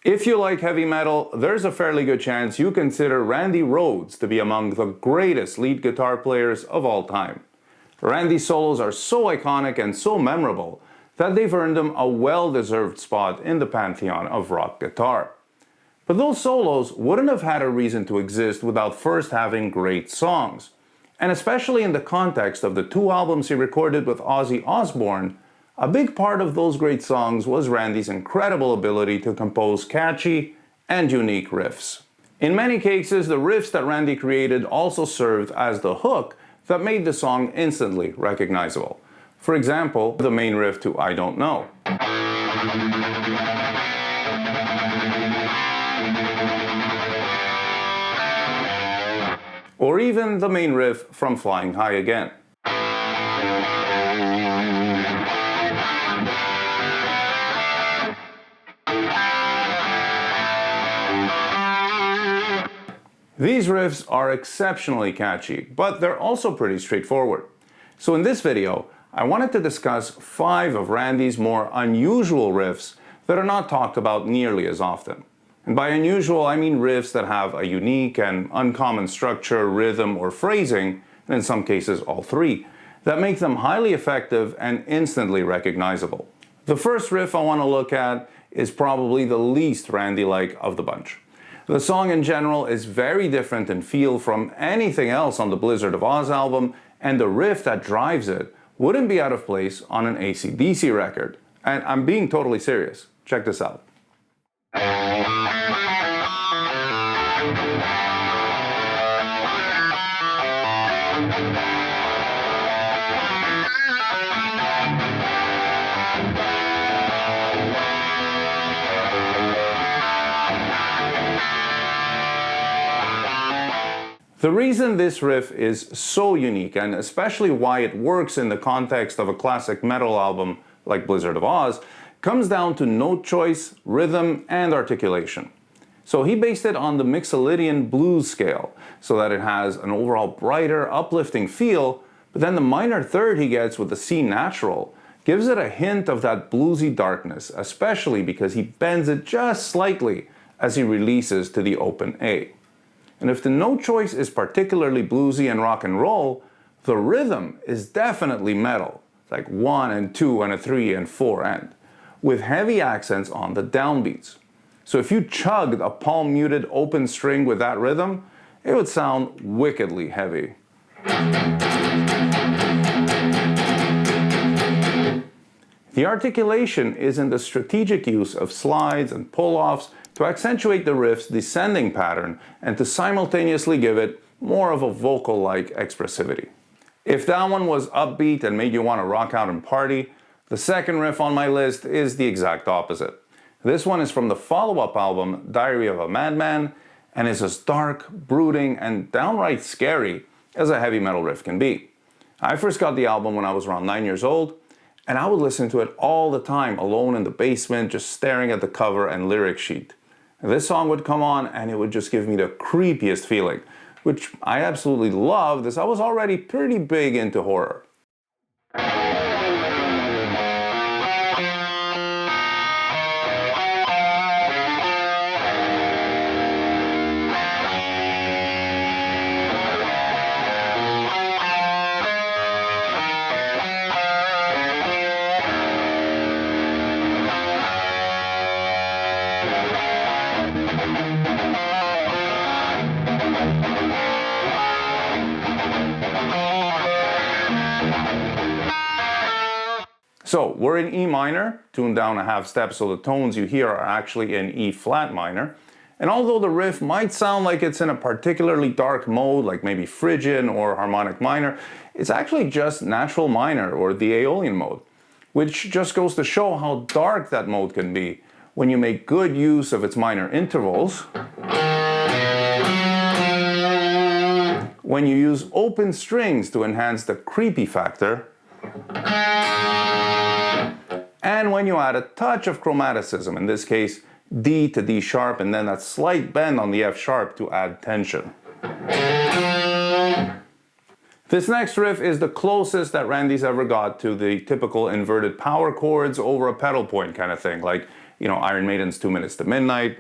If you like heavy metal, there's a fairly good chance you consider Randy Rhoads to be among the greatest lead guitar players of all time. Randy's solos are so iconic and so memorable that they've earned him a well-deserved spot in the pantheon of rock guitar. But those solos wouldn't have had a reason to exist without first having great songs. And especially in the context of the 2 albums he recorded with Ozzy Osbourne, a big part of those great songs was Randy's incredible ability to compose catchy and unique riffs. In many cases, the riffs that Randy created also served as the hook that made the song instantly recognizable. For example, the main riff to I Don't Know. Or even the main riff from Flying High Again. These riffs are exceptionally catchy, but they're also pretty straightforward. So in this video, I wanted to discuss 5 of Randy's more unusual riffs that are not talked about nearly as often. And by unusual, I mean riffs that have a unique and uncommon structure, rhythm, or phrasing, and in some cases all 3, that make them highly effective and instantly recognizable. The first riff I want to look at is probably the least Randy-like of the bunch. The song in general is very different in feel from anything else on the Blizzard of Oz album, and the riff that drives it wouldn't be out of place on an AC/DC record. And I'm being totally serious. Check this out. The reason this riff is so unique, and especially why it works in the context of a classic metal album like Blizzard of Oz, comes down to note choice, rhythm, and articulation. So he based it on the Mixolydian blues scale, so that it has an overall brighter, uplifting feel, but then the minor third he gets with the C natural gives it a hint of that bluesy darkness, especially because he bends it just slightly as he releases to the open A. And if the note choice is particularly bluesy and rock and roll, the rhythm is definitely metal, like 1 and 2 and a 3 and 4 end, with heavy accents on the downbeats. So if you chugged a palm muted open string with that rhythm, it would sound wickedly heavy. The articulation is in the strategic use of slides and pull-offs to accentuate the riff's descending pattern and to simultaneously give it more of a vocal-like expressivity. If that one was upbeat and made you want to rock out and party, the second riff on my list is the exact opposite. This one is from the follow-up album, Diary of a Madman, and is as dark, brooding, and downright scary as a heavy metal riff can be. I first got the album when I was around 9 years old, and I would listen to it all the time, alone in the basement, just staring at the cover and lyric sheet. This song would come on and it would just give me the creepiest feeling, which I absolutely loved as I was already pretty big into horror. So we're in E minor, tuned down a half step, so the tones you hear are actually in E flat minor. And although the riff might sound like it's in a particularly dark mode, like maybe Phrygian or harmonic minor, it's actually just natural minor or the Aeolian mode, which just goes to show how dark that mode can be when you make good use of its minor intervals, when you use open strings to enhance the creepy factor, and when you add a touch of chromaticism, in this case D to D sharp, and then that slight bend on the F sharp to add tension. This next riff is the closest that Randy's ever got to the typical inverted power chords over a pedal point kind of thing, like Iron Maiden's 2 Minutes to Midnight,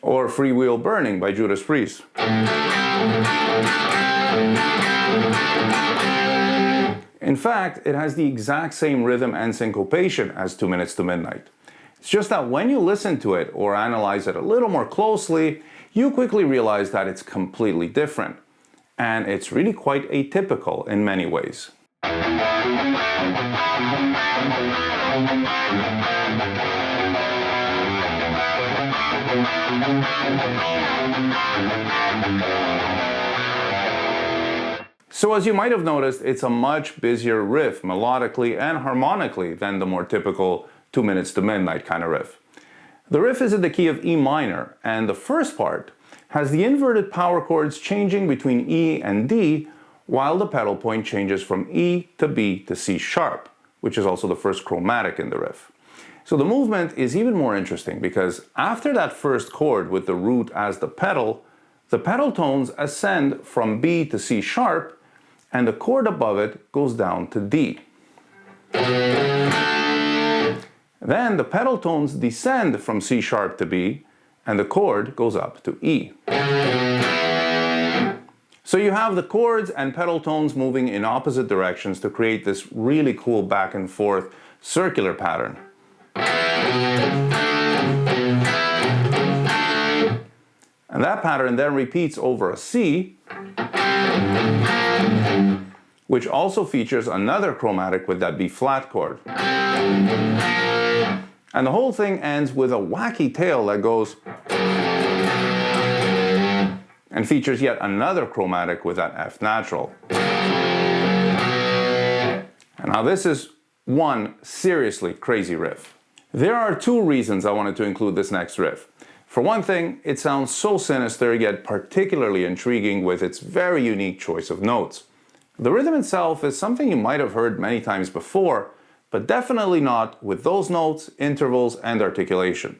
or Freewheel Burning by Judas Priest. In fact, it has the exact same rhythm and syncopation as 2 Minutes to Midnight. It's just that when you listen to it or analyze it a little more closely, you quickly realize that it's completely different. And it's really quite atypical in many ways. So as you might have noticed, it's a much busier riff melodically and harmonically than the more typical 2 Minutes to Midnight kind of riff. The riff is in the key of E minor, and the first part has the inverted power chords changing between E and D, while the pedal point changes from E to B to C sharp, which is also the first chromatic in the riff. So the movement is even more interesting because after that first chord with the root as the pedal tones ascend from B to C sharp, and the chord above it goes down to D. Then the pedal tones descend from C sharp to B, and the chord goes up to E. So you have the chords and pedal tones moving in opposite directions to create this really cool back and forth circular pattern. And that pattern then repeats over a C, which also features another chromatic with that B flat chord. And the whole thing ends with a wacky tail that goes and features yet another chromatic with that F natural. And now this is one seriously crazy riff. There are two reasons I wanted to include this next riff. For one thing, it sounds so sinister yet particularly intriguing with its very unique choice of notes. The rhythm itself is something you might have heard many times before, but definitely not with those notes, intervals, and articulation.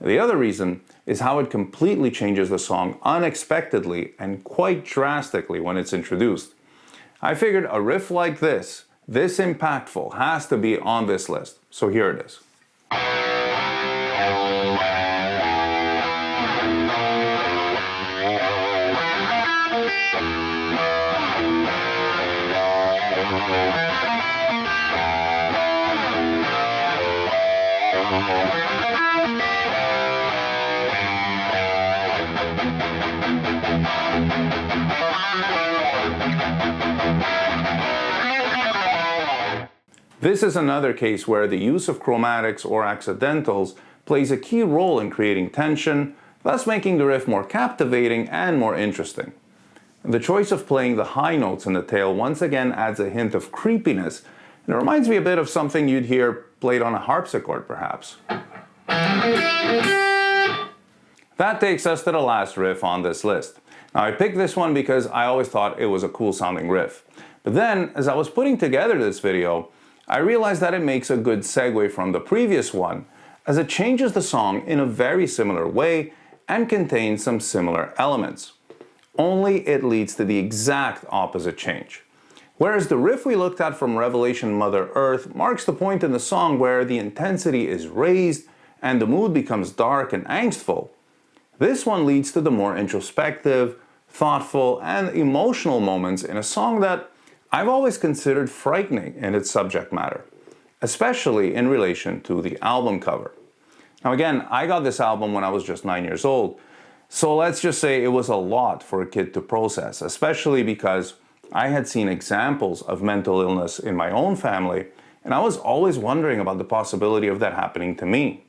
The other reason is how it completely changes the song unexpectedly and quite drastically when it's introduced. I figured a riff like this impactful, has to be on this list, so here it is. This is another case where the use of chromatics or accidentals plays a key role in creating tension, thus making the riff more captivating and more interesting. The choice of playing the high notes in the tail once again adds a hint of creepiness, and it reminds me a bit of something you'd hear played on a harpsichord perhaps. That takes us to the last riff on this list. Now I picked this one because I always thought it was a cool sounding riff. But then, as I was putting together this video, I realized that it makes a good segue from the previous one, as it changes the song in a very similar way and contains some similar elements. Only it leads to the exact opposite change. Whereas the riff we looked at from Revelation Mother Earth marks the point in the song where the intensity is raised and the mood becomes dark and angstful, this one leads to the more introspective, thoughtful, and emotional moments in a song that I've always considered frightening in its subject matter, especially in relation to the album cover. Now again, I got this album when I was just 9 years old, so let's just say it was a lot for a kid to process, especially because I had seen examples of mental illness in my own family, and I was always wondering about the possibility of that happening to me.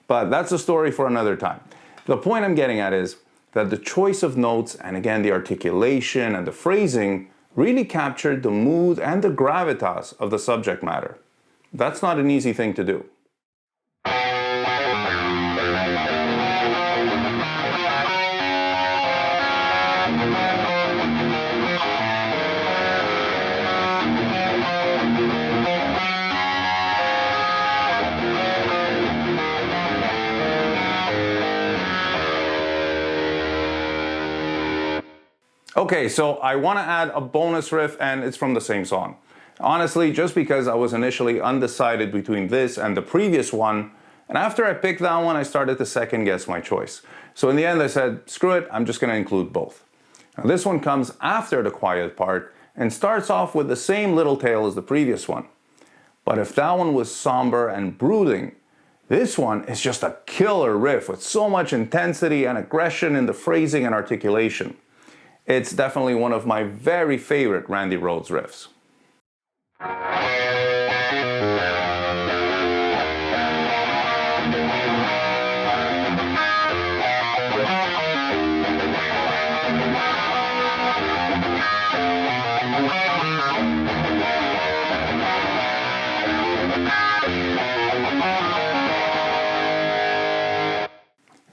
But that's a story for another time. The point I'm getting at is that the choice of notes, and again the articulation and the phrasing, really captured the mood and the gravitas of the subject matter. That's not an easy thing to do. Okay, so I want to add a bonus riff, and it's from the same song. Honestly, just because I was initially undecided between this and the previous one, and after I picked that one, I started to second guess my choice. So in the end, I said, screw it, I'm just going to include both. Now, this one comes after the quiet part and starts off with the same little tail as the previous one. But if that one was somber and brooding, this one is just a killer riff with so much intensity and aggression in the phrasing and articulation. It's definitely one of my very favorite Randy Rhoads riffs.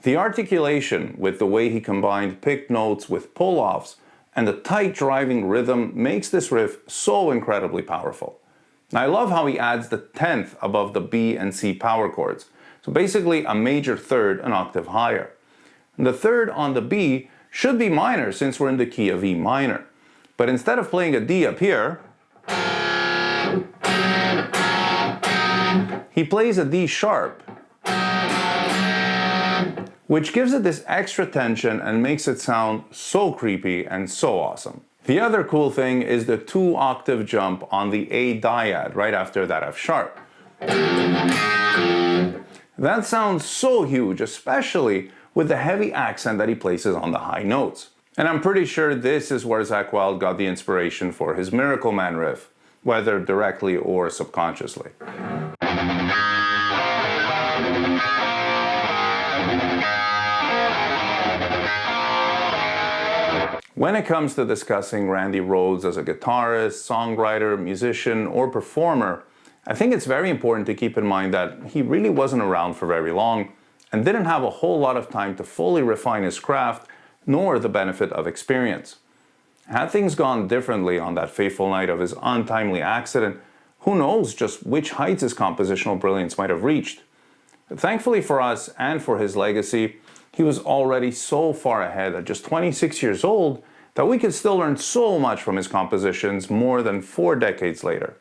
The articulation with the way he combined picked notes with pull-offs and the tight driving rhythm makes this riff so incredibly powerful. Now, I love how he adds the 10th above the B and C power chords, so basically a major third an octave higher. And the third on the B should be minor since we're in the key of E minor, but instead of playing a D up here, he plays a D sharp, which gives it this extra tension and makes it sound so creepy and so awesome. The other cool thing is the 2-octave jump on the A dyad right after that F sharp. That sounds so huge, especially with the heavy accent that he places on the high notes. And I'm pretty sure this is where Zakk Wylde got the inspiration for his Miracle Man riff, whether directly or subconsciously. When it comes to discussing Randy Rhoads as a guitarist, songwriter, musician, or performer, I think it's very important to keep in mind that he really wasn't around for very long and didn't have a whole lot of time to fully refine his craft, nor the benefit of experience. Had things gone differently on that fateful night of his untimely accident, who knows just which heights his compositional brilliance might have reached. But thankfully for us and for his legacy, he was already so far ahead at just 26 years old that we could still learn so much from his compositions more than 4 decades later.